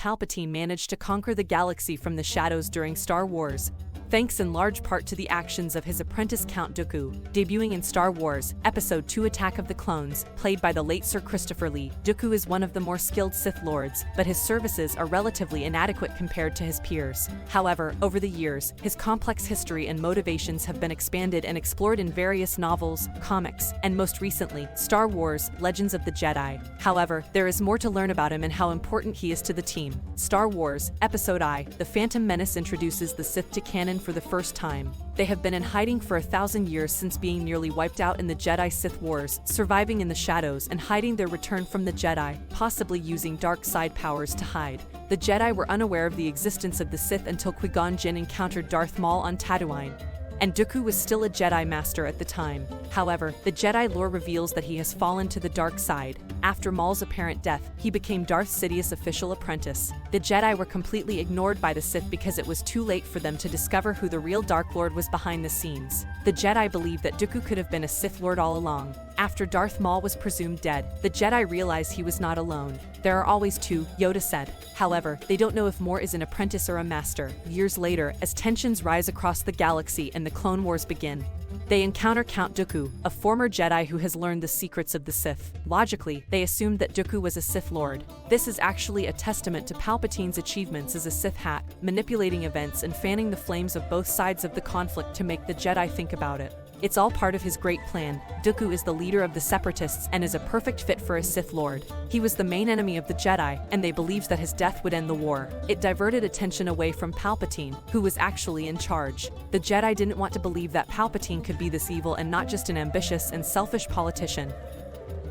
Palpatine managed to conquer the galaxy from the shadows during Star Wars, thanks in large part to the actions of his apprentice Count Dooku. Debuting in Star Wars, Episode II Attack of the Clones, played by the late Sir Christopher Lee, Dooku is one of the more skilled Sith Lords, but his services are relatively inadequate compared to his peers. However, over the years, his complex history and motivations have been expanded and explored in various novels, comics, and most recently, Star Wars: Legends of the Jedi. However, there is more to learn about him and how important he is to the team. Star Wars, Episode I, The Phantom Menace introduces the Sith to canon for the first time. They have been in hiding for 1,000 years since being nearly wiped out in the Jedi-Sith Wars, surviving in the shadows and hiding their return from the Jedi, possibly using dark side powers to hide. The Jedi were unaware of the existence of the Sith until Qui-Gon Jinn encountered Darth Maul on Tatooine, and Dooku was still a Jedi Master at the time. However, the Jedi lore reveals that he has fallen to the dark side. After Maul's apparent death, he became Darth Sidious's official apprentice. The Jedi were completely ignored by the Sith because it was too late for them to discover who the real Dark Lord was behind the scenes. The Jedi believed that Dooku could have been a Sith Lord all along. After Darth Maul was presumed dead, the Jedi realized he was not alone. There are always two, Yoda said. However, they don't know if Maul is an apprentice or a master. Years later, as tensions rise across the galaxy and the Clone Wars begin, they encounter Count Dooku, a former Jedi who has learned the secrets of the Sith. Logically, they assumed that Dooku was a Sith Lord. This is actually a testament to Palpatine's achievements as a Sith hat, manipulating events and fanning the flames of both sides of the conflict to make the Jedi think about it. It's all part of his great plan. Dooku is the leader of the Separatists and is a perfect fit for a Sith Lord. He was the main enemy of the Jedi, and they believed that his death would end the war. It diverted attention away from Palpatine, who was actually in charge. The Jedi didn't want to believe that Palpatine could be this evil and not just an ambitious and selfish politician,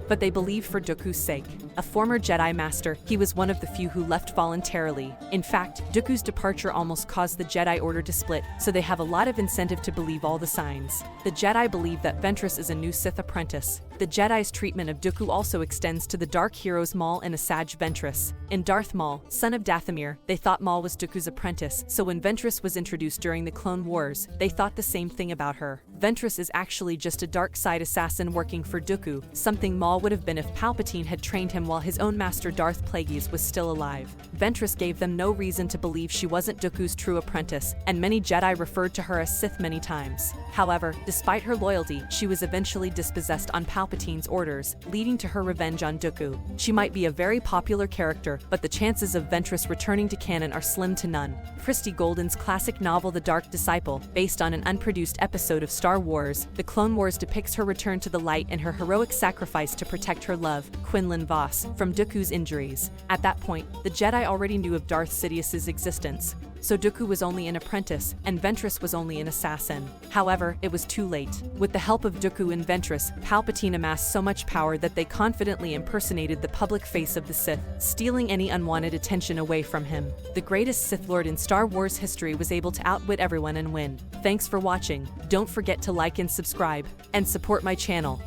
but they believed for Dooku's sake. A former Jedi Master, he was one of the few who left voluntarily. In fact, Dooku's departure almost caused the Jedi Order to split, so they have a lot of incentive to believe all the signs. The Jedi believe that Ventress is a new Sith apprentice. The Jedi's treatment of Dooku also extends to the Dark Heroes Maul and Asajj Ventress. In Darth Maul, son of Dathomir, they thought Maul was Dooku's apprentice, so when Ventress was introduced during the Clone Wars, they thought the same thing about her. Ventress is actually just a dark side assassin working for Dooku, something Maul would have been if Palpatine had trained him while his own master Darth Plagueis was still alive. Ventress gave them no reason to believe she wasn't Dooku's true apprentice, and many Jedi referred to her as Sith many times. However, despite her loyalty, she was eventually dispossessed on Palpatine's orders, leading to her revenge on Dooku. She might be a very popular character, but the chances of Ventress returning to canon are slim to none. Christie Golden's classic novel The Dark Disciple, based on an unproduced episode of Star Wars: The Clone Wars, depicts her return to the light and her heroic sacrifice to protect her love, Quinlan Vos, from Dooku's injuries. At that point, the Jedi already knew of Darth Sidious's existence, so Dooku was only an apprentice, and Ventress was only an assassin. However, it was too late. With the help of Dooku and Ventress, Palpatine amassed so much power that they confidently impersonated the public face of the Sith, stealing any unwanted attention away from him. The greatest Sith Lord in Star Wars history was able to outwit everyone and win. Thanks for watching. Don't forget to like and subscribe, and support my channel.